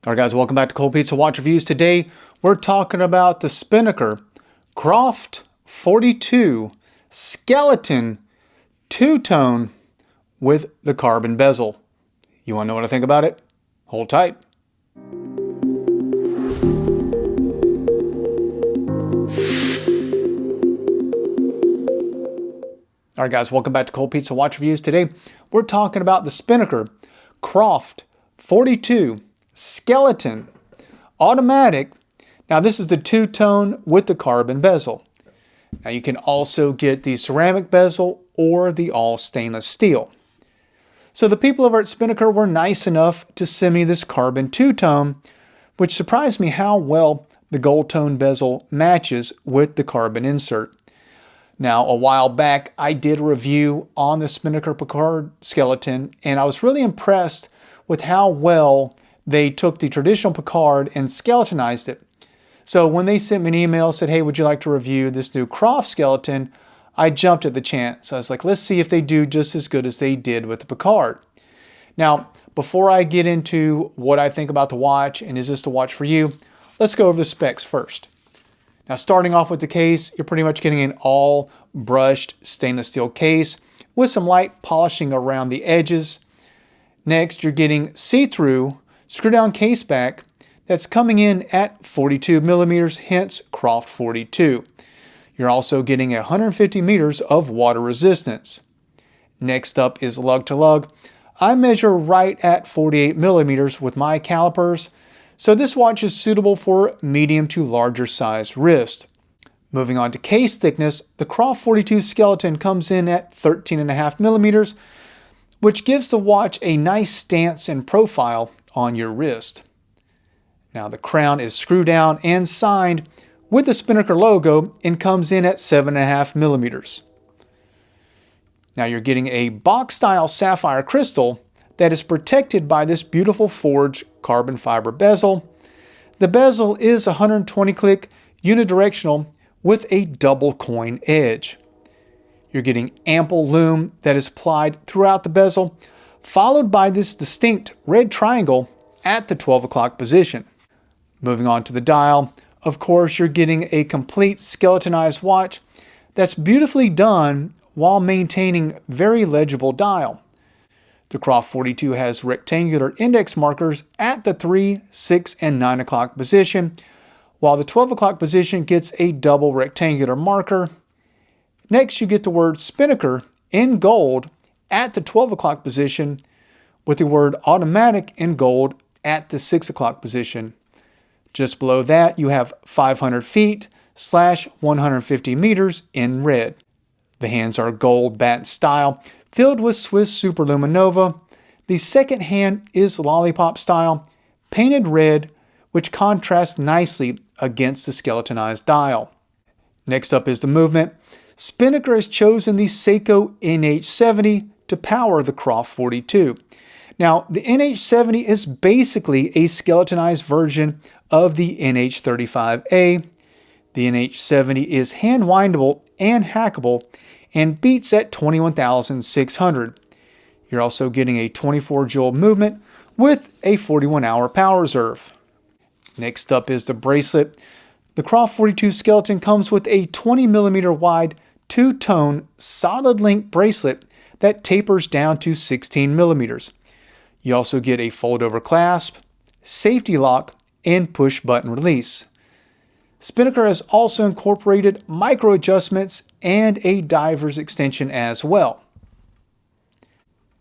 All right, guys, welcome back to Cold Pizza Watch Reviews. Today, we're talking about the Spinnaker Croft 42 Skeleton two-tone with the carbon bezel. You want to know what I think about it? Hold tight. All right, guys, welcome back to Cold Pizza Watch Reviews. Today, we're talking about the Spinnaker Croft 42 Skeleton automatic. Now, this is the two-tone with the carbon bezel. Now, you can also get the ceramic bezel or the all stainless steel. So the people over at Spinnaker were nice enough to send me this carbon two-tone, which surprised me how well the gold tone bezel matches with the carbon insert. Now, a while back, I did a review on the Spinnaker Picard skeleton, and I was really impressed with how well they took the traditional Picard and skeletonized it. So when they sent me an email, said, hey, would you like to review this new Croft skeleton? I jumped at the chance. I was like, let's see if they do just as good as they did with the Picard. Now, before I get into what I think about the watch and is this the watch for you, let's go over the specs first. Now, starting off with the case, you're pretty much getting an all brushed stainless steel case with some light polishing around the edges. Next, you're getting see-through screw-down case back that's coming in at 42 millimeters, hence Croft 42. You're also getting 150 meters of water resistance. Next up is lug-to-lug. I measure right at 48 millimeters with my calipers, so this watch is suitable for medium to larger size wrist. Moving on to case thickness, the Croft 42 skeleton comes in at 13.5 millimeters, which gives the watch a nice stance and profile on your wrist. Now, the crown is screwed down and signed with the Spinnaker logo and comes in at 7.5 millimeters. Now, you're getting a box-style sapphire crystal that is protected by this beautiful forged carbon fiber bezel. The bezel is 120 click unidirectional with a double coin edge. You're getting ample lume that is applied throughout the bezel, followed by this distinct red triangle at the 12 o'clock position. Moving on to the dial, of course, you're getting a complete skeletonized watch that's beautifully done while maintaining very legible dial. The Croft 42 has rectangular index markers at the 3, 6, and 9 o'clock position, while the 12 o'clock position gets a double rectangular marker. Next, you get the word Spinnaker in gold at the 12 o'clock position with the word automatic in gold at the 6 o'clock position. Just below that, you have 500 feet / 150 meters in red. The hands are gold batten style, filled with Swiss Superluminova. The second hand is lollipop style, painted red, which contrasts nicely against the skeletonized dial. Next up is the movement. Spinnaker has chosen the Seiko NH70 to power the Croft 42. Now, the NH70 is basically a skeletonized version of the NH35A. The NH70 is hand-windable and hackable and beats at 21,600. You're also getting a 24 joule movement with a 41-hour power reserve. Next up is the bracelet. The Croft 42 skeleton comes with a 20 millimeter wide two-tone solid link bracelet that tapers down to 16 millimeters. You also get a fold-over clasp, safety lock, and push-button release. Spinnaker has also incorporated micro adjustments and a diver's extension as well.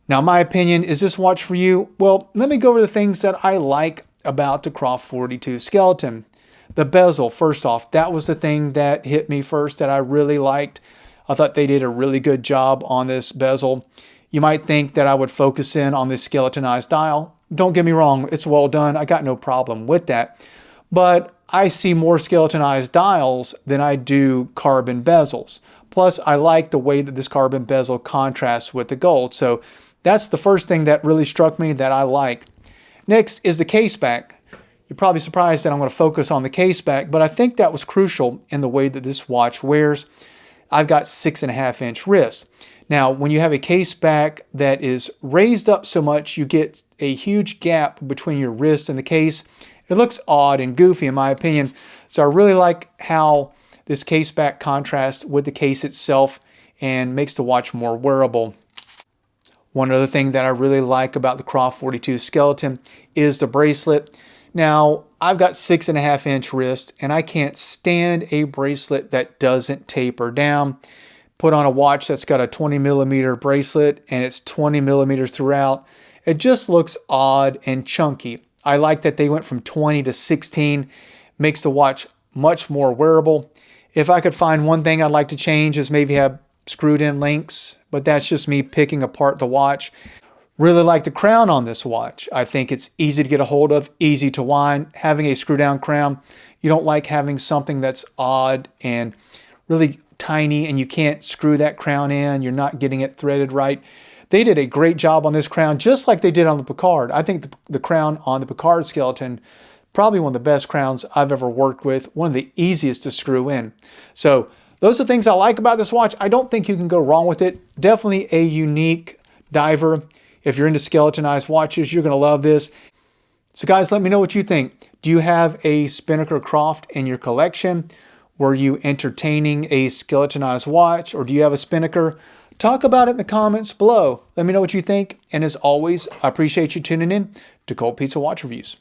Now, my opinion, is this watch for you? Well, let me go over the things that I like about the Croft 42 skeleton. The bezel, first off, that was the thing that hit me first that I really liked. I thought they did a really good job on this bezel. You might think that I would focus in on this skeletonized dial. Don't get me wrong, it's well done. I got no problem with that. But I see more skeletonized dials than I do carbon bezels. Plus, I like the way that this carbon bezel contrasts with the gold. So that's the first thing that really struck me that I like. Next is the case back. You're probably surprised that I'm going to focus on the case back, but I think that was crucial in the way that this watch wears. I've got 6.5-inch wrists. Now, when you have a case back that is raised up so much, you get a huge gap between your wrist and the case. It looks odd and goofy in my opinion. So I really like how this case back contrasts with the case itself and makes the watch more wearable. One other thing that I really like about the Croft 42 skeleton is the bracelet. Now, I've got 6.5-inch wrist and I can't stand a bracelet that doesn't taper down. Put on a watch that's got a 20mm bracelet and it's 20mm throughout. It just looks odd and chunky. I like that they went from 20 to 16. Makes the watch much more wearable. If I could find one thing I'd like to change is maybe have screwed in links, but that's just me picking apart the watch. Really like the crown on this watch. I think it's easy to get a hold of, easy to wind. Having a screw down crown, you don't like having something that's odd and really tiny and you can't screw that crown in, you're not getting it threaded right. They did a great job on this crown, just like they did on the Picard. I think the crown on the Picard skeleton, probably one of the best crowns I've ever worked with, one of the easiest to screw in. So those are things I like about this watch. I don't think you can go wrong with it. Definitely a unique diver. If you're into skeletonized watches, you're gonna love this. So guys, let me know what you think. Do you have a Spinnaker Croft in your collection? Were you entertaining a skeletonized watch, or do you have a Spinnaker? Talk about it in the comments below. Let me know what you think. And as always, I appreciate you tuning in to Cold Pizza Watch Reviews.